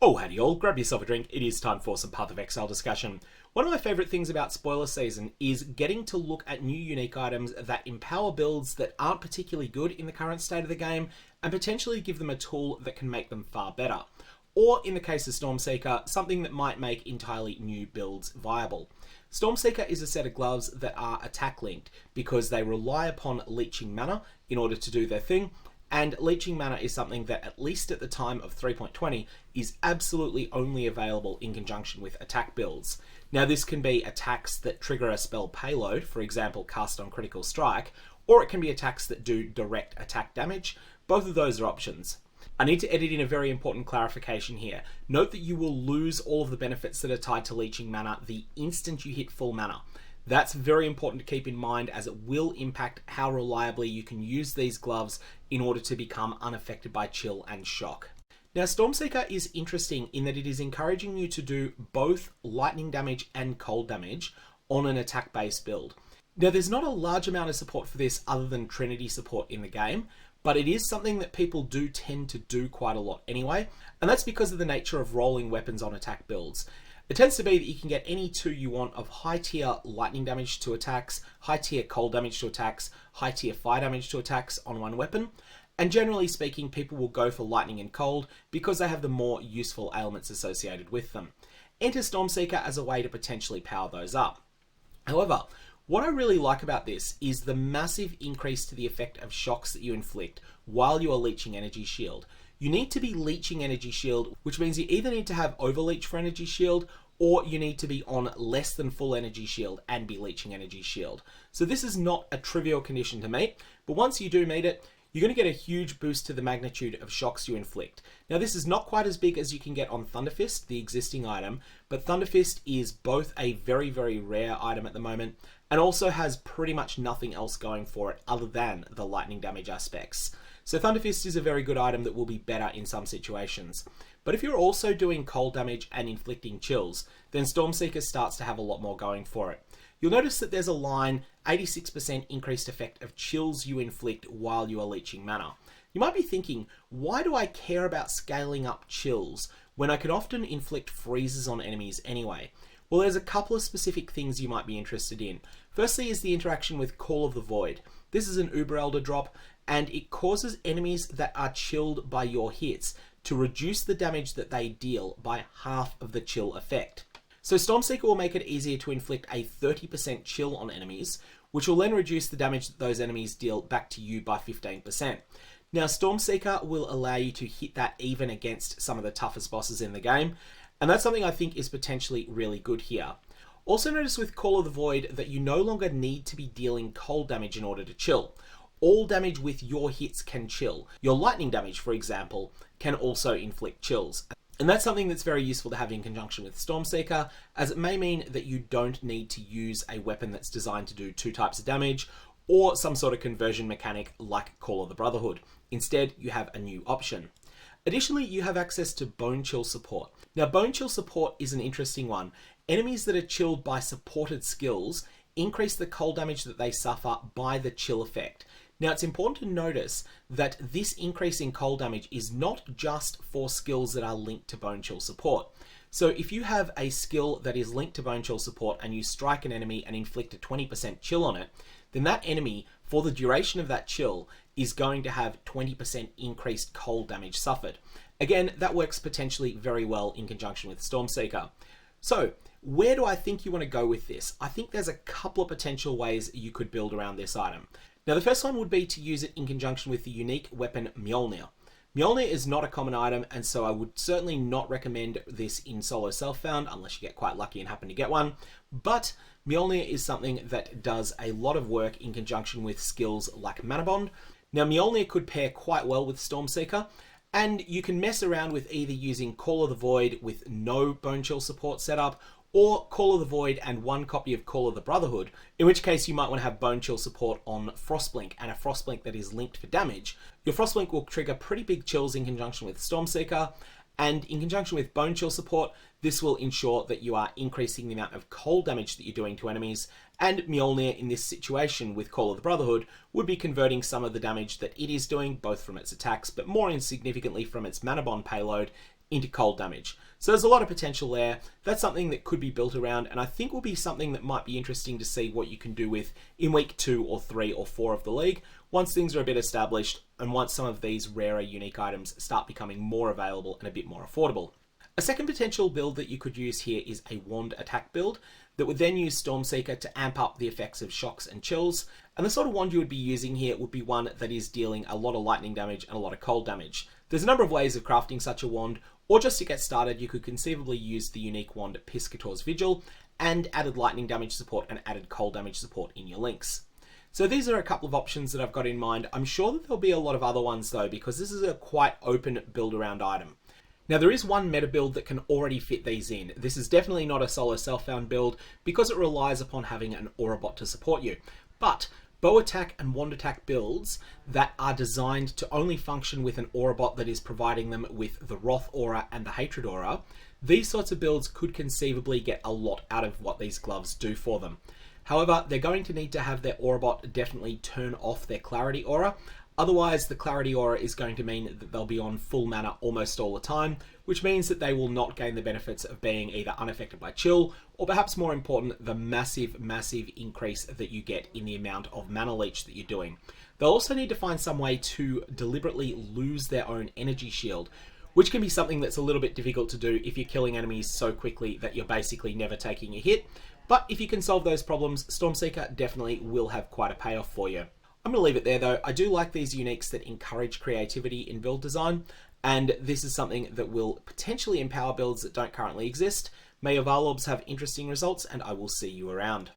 Oh, howdy all, grab yourself a drink, it is time for some PathOfExile discussion. One of my favourite things about spoiler season is getting to look at new unique items that empower builds that aren't particularly good in the current state of the game, and potentially give them a tool that can make them far better. Or, in the case of Stormseeker, something that might make entirely new builds viable. Stormseeker is a set of gloves that are attack linked, because they rely upon leeching mana in order to do their thing, and leeching mana is something that, at least at the time of 3.20, is absolutely only available in conjunction with attack builds. Now this can be attacks that trigger a spell payload, for example cast on critical strike, or it can be attacks that do direct attack damage. Both of those are options. I need to edit in a very important clarification here. Note that you will lose all of the benefits that are tied to leeching mana the instant you hit full mana. That's very important to keep in mind, as it will impact how reliably you can use these gloves in order to become unaffected by chill and shock. Now, Stormseeker is interesting in that it is encouraging you to do both lightning damage and cold damage on an attack-based build. Now, there's not a large amount of support for this other than Trinity support in the game, but it is something that people do tend to do quite a lot anyway, and that's because of the nature of rolling weapons on attack builds. It tends to be that you can get any two you want of high tier lightning damage to attacks, high tier cold damage to attacks, high tier fire damage to attacks on one weapon, and generally speaking people will go for lightning and cold because they have the more useful ailments associated with them. Enter Stormseeker as a way to potentially power those up. However, what I really like about this is the massive increase to the effect of shocks that you inflict while you are leeching Energy Shield. You need to be leeching Energy Shield, which means you either need to have overleech for Energy Shield, or you need to be on less than full Energy Shield and be leeching Energy Shield. So this is not a trivial condition to meet, but once you do meet it, you're going to get a huge boost to the magnitude of shocks you inflict. Now this is not quite as big as you can get on Thunderfist, the existing item, but Thunderfist is both a very, very rare item at the moment, and also has pretty much nothing else going for it other than the lightning damage aspects. So Thunderfist is a very good item that will be better in some situations. But if you're also doing cold damage and inflicting chills, then Stormseeker starts to have a lot more going for it. You'll notice that there's a line, 86% increased effect of chills you inflict while you are leeching mana. You might be thinking, why do I care about scaling up chills when I can often inflict freezes on enemies anyway? Well, there's a couple of specific things you might be interested in. Firstly is the interaction with Call of the Void. This is an Uber Elder drop, and it causes enemies that are chilled by your hits to reduce the damage that they deal by half of the chill effect. So Stormseeker will make it easier to inflict a 30% chill on enemies, which will then reduce the damage that those enemies deal back to you by 15%. Now Stormseeker will allow you to hit that even against some of the toughest bosses in the game, and that's something I think is potentially really good here. Also notice with Call of the Void that you no longer need to be dealing cold damage in order to chill. All damage with your hits can chill. Your lightning damage, for example, can also inflict chills. And that's something that's very useful to have in conjunction with Stormseeker, as it may mean that you don't need to use a weapon that's designed to do two types of damage, or some sort of conversion mechanic like Call of the Brotherhood. Instead, you have a new option. Additionally, you have access to Bonechill Support. Now, Bonechill Support is an interesting one. Enemies that are chilled by supported skills increase the cold damage that they suffer by the chill effect. Now, it's important to notice that this increase in cold damage is not just for skills that are linked to Bonechill Support. So if you have a skill that is linked to Bonechill Support and you strike an enemy and inflict a 20% chill on it, then that enemy, for the duration of that chill, is going to have 20% increased cold damage suffered. Again, that works potentially very well in conjunction with Stormseeker. So, where do I think you want to go with this? I think there's a couple of potential ways you could build around this item. Now, the first one would be to use it in conjunction with the unique weapon Mjolner. Mjolner is not a common item, and so I would certainly not recommend this in solo self-found unless you get quite lucky and happen to get one. But Mjolner is something that does a lot of work in conjunction with skills like Mana Bond. Now, Mjolner could pair quite well with Stormseeker, and you can mess around with either using Call of the Void with no Bonechill support setup, or Call of the Void and one copy of Call of the Brotherhood, in which case you might want to have Bonechill support on Frostblink, and a Frostblink that is linked for damage. Your Frostblink will trigger pretty big chills in conjunction with Stormseeker, and in conjunction with Bonechill support, this will ensure that you are increasing the amount of cold damage that you're doing to enemies, and Mjolnir in this situation with Call of the Brotherhood would be converting some of the damage that it is doing, both from its attacks, but more insignificantly from its Mana Bond payload, into cold damage. So there's a lot of potential there. That's something that could be built around, and I think will be something that might be interesting to see what you can do with in week 2 or 3 or 4 of the league, once things are a bit established and once some of these rarer unique items start becoming more available and a bit more affordable. A second potential build that you could use here is a wand attack build that would then use Stormseeker to amp up the effects of shocks and chills, and the sort of wand you would be using here would be one that is dealing a lot of lightning damage and a lot of cold damage. There's a number of ways of crafting such a wand, or just to get started you could conceivably use the unique wand Piscator's Vigil and added lightning damage support and added cold damage support in your links. So these are a couple of options that I've got in mind. I'm sure that there'll be a lot of other ones though, because this is a quite open build around item. Now there is one meta build that can already fit these in. This is definitely not a solo self-found build because it relies upon having an aurabot to support you. But bow attack and wand attack builds that are designed to only function with an aurabot that is providing them with the Wrath aura and the Hatred aura, these sorts of builds could conceivably get a lot out of what these gloves do for them. However, they're going to need to have their aurabot definitely turn off their clarity aura. Otherwise, the clarity aura is going to mean that they'll be on full mana almost all the time, which means that they will not gain the benefits of being either unaffected by chill, or perhaps more important, the massive increase that you get in the amount of mana leech that you're doing. They'll also need to find some way to deliberately lose their own energy shield, which can be something that's a little bit difficult to do if you're killing enemies so quickly that you're basically never taking a hit. But if you can solve those problems, Stormseeker definitely will have quite a payoff for you. I'm going to leave it there though. I do like these uniques that encourage creativity in build design, and this is something that will potentially empower builds that don't currently exist. May your Varlorbs have interesting results, and I will see you around.